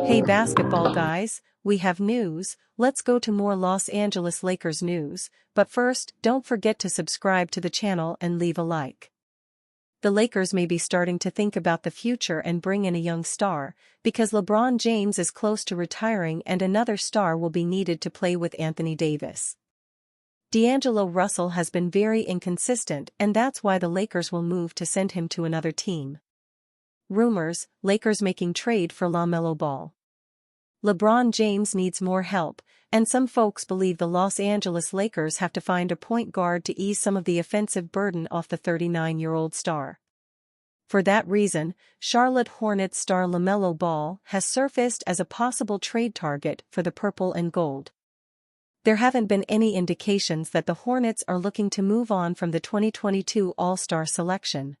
Hey basketball guys, we have news. Let's go to more Los Angeles Lakers news, but first, don't forget to subscribe to the channel and leave a like. The Lakers may be starting to think about the future and bring in a young star, because LeBron James is close to retiring and another star will be needed to play with Anthony Davis. D'Angelo Russell has been very inconsistent, and that's why the Lakers will move to send him to another team. Rumors: Lakers making trade for Lamelo Ball. LeBron James needs more help, and some folks believe the Los Angeles Lakers have to find a point guard to ease some of the offensive burden off the 39-year-old star. For that reason, Charlotte Hornets star Lamelo Ball has surfaced as a possible trade target for the purple and gold. There haven't been any indications that the Hornets are looking to move on from the 2022 All-Star selection.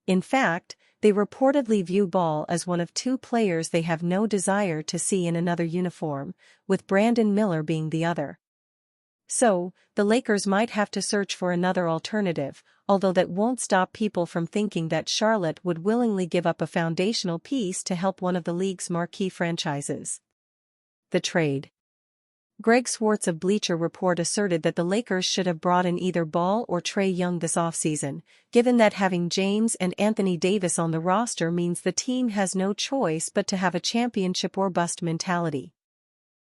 In fact, they reportedly view Ball as one of two players they have no desire to see in another uniform, with Brandon Miller being the other. So, the Lakers might have to search for another alternative, although that won't stop people from thinking that Charlotte would willingly give up a foundational piece to help one of the league's marquee franchises. The trade. Greg Swartz of Bleacher Report asserted that the Lakers should have brought in either Ball or Trae Young this offseason, given that having James and Anthony Davis on the roster means the team has no choice but to have a championship or bust mentality.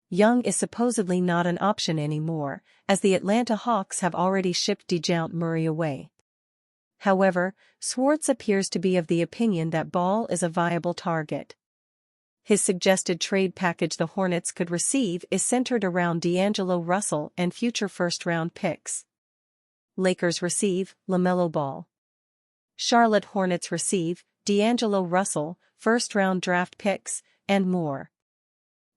Young is supposedly not an option anymore, as the Atlanta Hawks have already shipped DeJounte Murray away. However, Swartz appears to be of the opinion that Ball is a viable target. His suggested trade package the Hornets could receive is centered around D'Angelo Russell and future first-round picks. Lakers receive Lamelo Ball. Charlotte Hornets receive D'Angelo Russell, first-round draft picks, and more.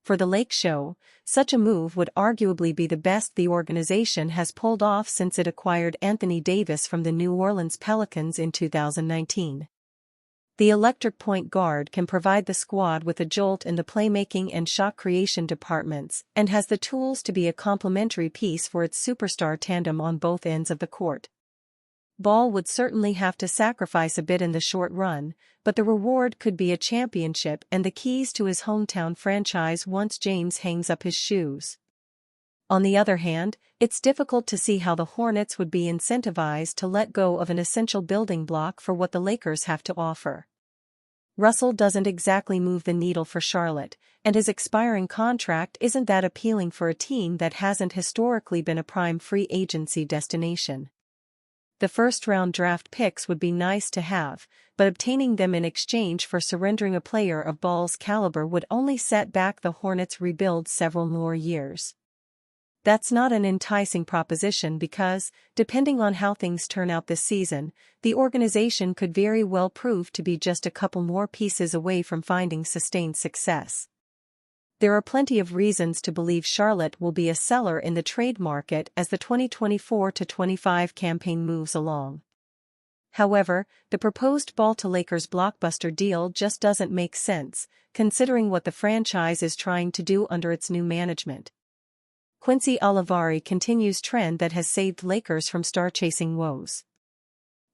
For the Lake Show, such a move would arguably be the best the organization has pulled off since it acquired Anthony Davis from the New Orleans Pelicans in 2019. The electric point guard can provide the squad with a jolt in the playmaking and shot creation departments and has the tools to be a complementary piece for its superstar tandem on both ends of the court. Ball would certainly have to sacrifice a bit in the short run, but the reward could be a championship and the keys to his hometown franchise once James hangs up his shoes. On the other hand, it's difficult to see how the Hornets would be incentivized to let go of an essential building block for what the Lakers have to offer. Russell doesn't exactly move the needle for Charlotte, and his expiring contract isn't that appealing for a team that hasn't historically been a prime free agency destination. The first-round draft picks would be nice to have, but obtaining them in exchange for surrendering a player of Ball's caliber would only set back the Hornets' rebuild several more years. That's not an enticing proposition because, depending on how things turn out this season, the organization could very well prove to be just a couple more pieces away from finding sustained success. There are plenty of reasons to believe Charlotte will be a seller in the trade market as the 2024-25 campaign moves along. However, the proposed Ball to Lakers blockbuster deal just doesn't make sense, considering what the franchise is trying to do under its new management. Quincy Olivari continues trend that has saved Lakers from star-chasing woes.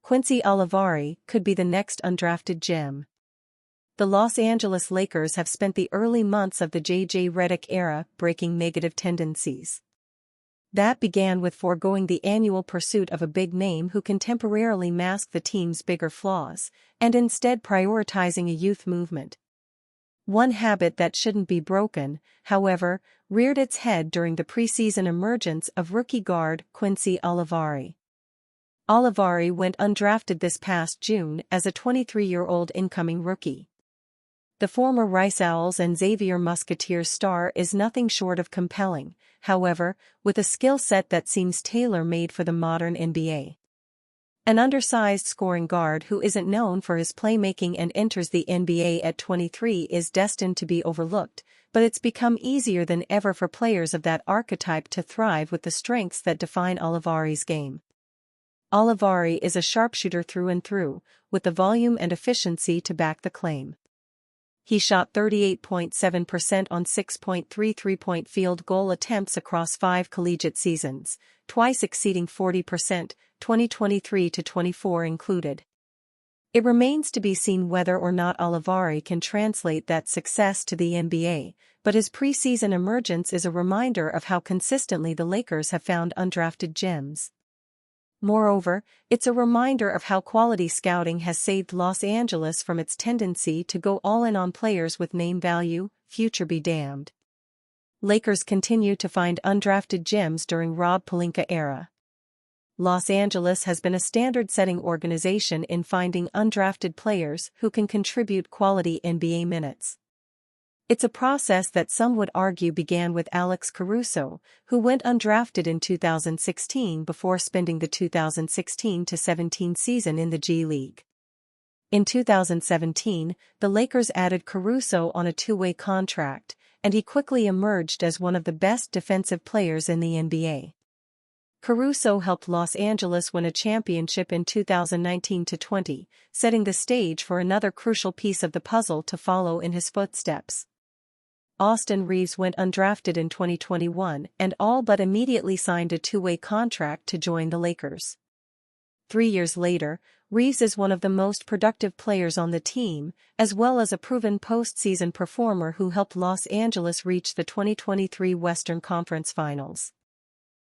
Quincy Olivari could be the next undrafted gem. The Los Angeles Lakers have spent the early months of the J.J. Redick era breaking negative tendencies. That began with foregoing the annual pursuit of a big name who can temporarily mask the team's bigger flaws, and instead prioritizing a youth movement. One habit that shouldn't be broken, however, reared its head during the preseason emergence of rookie guard Quincy Olivari. Olivari went undrafted this past June as a 23-year-old incoming rookie. The former Rice Owls and Xavier Musketeers star is nothing short of compelling, however, with a skill set that seems tailor-made for the modern NBA. An undersized scoring guard who isn't known for his playmaking and enters the NBA at 23 is destined to be overlooked, but it's become easier than ever for players of that archetype to thrive with the strengths that define Olivari's game. Olivari is a sharpshooter through and through, with the volume and efficiency to back the claim. He shot 38.7% on 6.3 three-point field goal attempts across 5 collegiate seasons, twice exceeding 40%, 2023-24 included. It remains to be seen whether or not Olivari can translate that success to the NBA, but his preseason emergence is a reminder of how consistently the Lakers have found undrafted gems. Moreover, it's a reminder of how quality scouting has saved Los Angeles from its tendency to go all in on players with name value, future be damned. Lakers continue to find undrafted gems during Rob Pelinka era. Los Angeles has been a standard-setting organization in finding undrafted players who can contribute quality NBA minutes. It's a process that some would argue began with Alex Caruso, who went undrafted in 2016 before spending the 2016-17 season in the G League. In 2017, the Lakers added Caruso on a two-way contract, and he quickly emerged as one of the best defensive players in the NBA. Caruso helped Los Angeles win a championship in 2019-20, setting the stage for another crucial piece of the puzzle to follow in his footsteps. Austin Reeves went undrafted in 2021 and all but immediately signed a two-way contract to join the Lakers. 3 years later, Reeves is one of the most productive players on the team, as well as a proven postseason performer who helped Los Angeles reach the 2023 Western Conference Finals.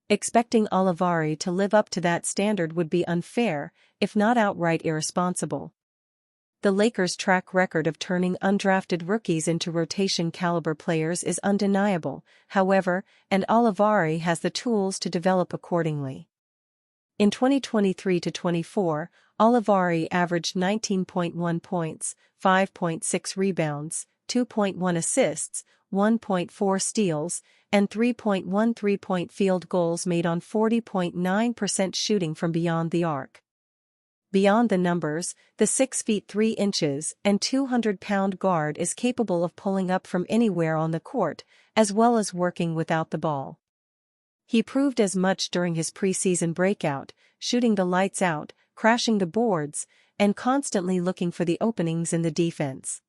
Expecting Olivari to live up to that standard would be unfair, if not outright irresponsible. The Lakers' track record of turning undrafted rookies into rotation-caliber players is undeniable, however, and Olivari has the tools to develop accordingly. In 2023-24, Olivari averaged 19.1 points, 5.6 rebounds, 2.1 assists, 1.4 steals, and 3.1 three-point field goals made on 40.9% shooting from beyond the arc. Beyond the numbers, the 6 feet 3 inches and 200-pound guard is capable of pulling up from anywhere on the court, as well as working without the ball. He proved as much during his preseason breakout, shooting the lights out, crashing the boards, and constantly looking for the openings in the defense.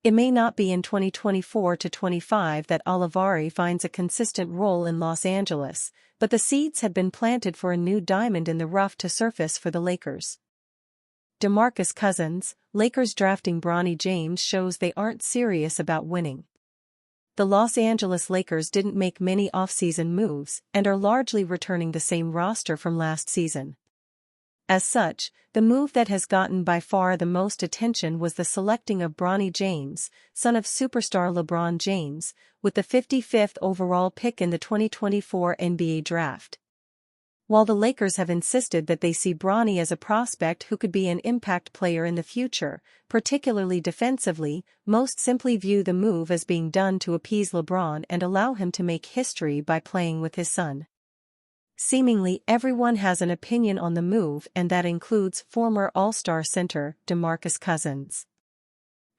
It may not be in 2024-25 that Olivari finds a consistent role in Los Angeles, but the seeds have been planted for a new diamond in the rough to surface for the Lakers. DeMarcus Cousins, Lakers drafting Bronny James shows they aren't serious about winning. The Los Angeles Lakers didn't make many offseason moves and are largely returning the same roster from last season. As such, the move that has gotten by far the most attention was the selecting of Bronny James, son of superstar LeBron James, with the 55th overall pick in the 2024 NBA Draft. While the Lakers have insisted that they see Bronny as a prospect who could be an impact player in the future, particularly defensively, most simply view the move as being done to appease LeBron and allow him to make history by playing with his son. Seemingly everyone has an opinion on the move, and that includes former All-Star center DeMarcus Cousins.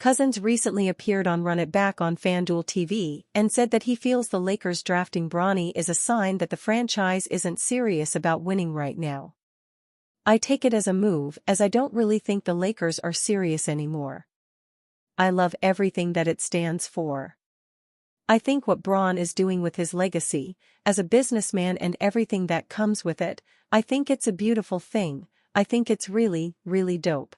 Cousins recently appeared on Run It Back on FanDuel TV and said that he feels the Lakers drafting Bronny is a sign that the franchise isn't serious about winning right now. I take it as a move, as I don't really think the Lakers are serious anymore. I love everything that it stands for. I think what Bron is doing with his legacy, as a businessman and everything that comes with it, I think it's a beautiful thing. I think it's really, really dope.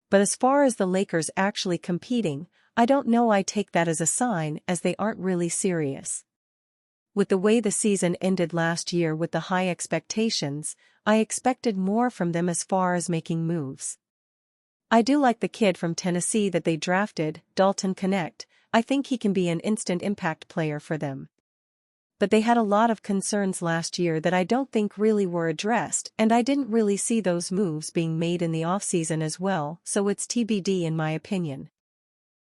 But as far as the Lakers actually competing, I don't know, I take that as a sign, as they aren't really serious. With the way the season ended last year with the high expectations, I expected more from them as far as making moves. I do like the kid from Tennessee that they drafted, Dalton Connect. I think he can be an instant impact player for them. But they had a lot of concerns last year that I don't think really were addressed, and I didn't really see those moves being made in the offseason as well, so it's TBD in my opinion.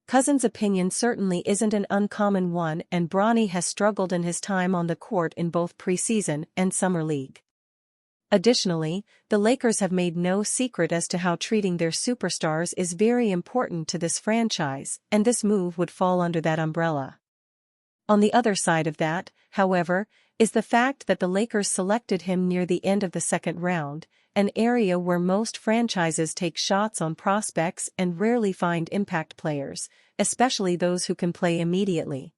Cousins' opinion certainly isn't an uncommon one, and Bronny has struggled in his time on the court in both preseason and summer league. Additionally, the Lakers have made no secret as to how treating their superstars is very important to this franchise, and this move would fall under that umbrella. On the other side of that, however, is the fact that the Lakers selected him near the end of the second round, an area where most franchises take shots on prospects and rarely find impact players, especially those who can play immediately.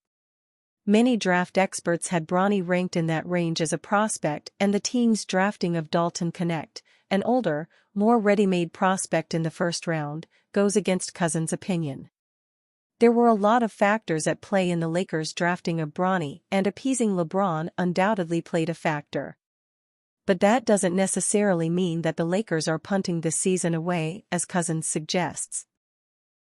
Many draft experts had Bronny ranked in that range as a prospect, and the team's drafting of Dalton Connect, an older, more ready-made prospect in the first round, goes against Cousins' opinion. There were a lot of factors at play in the Lakers drafting of Bronny, and appeasing LeBron undoubtedly played a factor. But that doesn't necessarily mean that the Lakers are punting this season away, as Cousins suggests.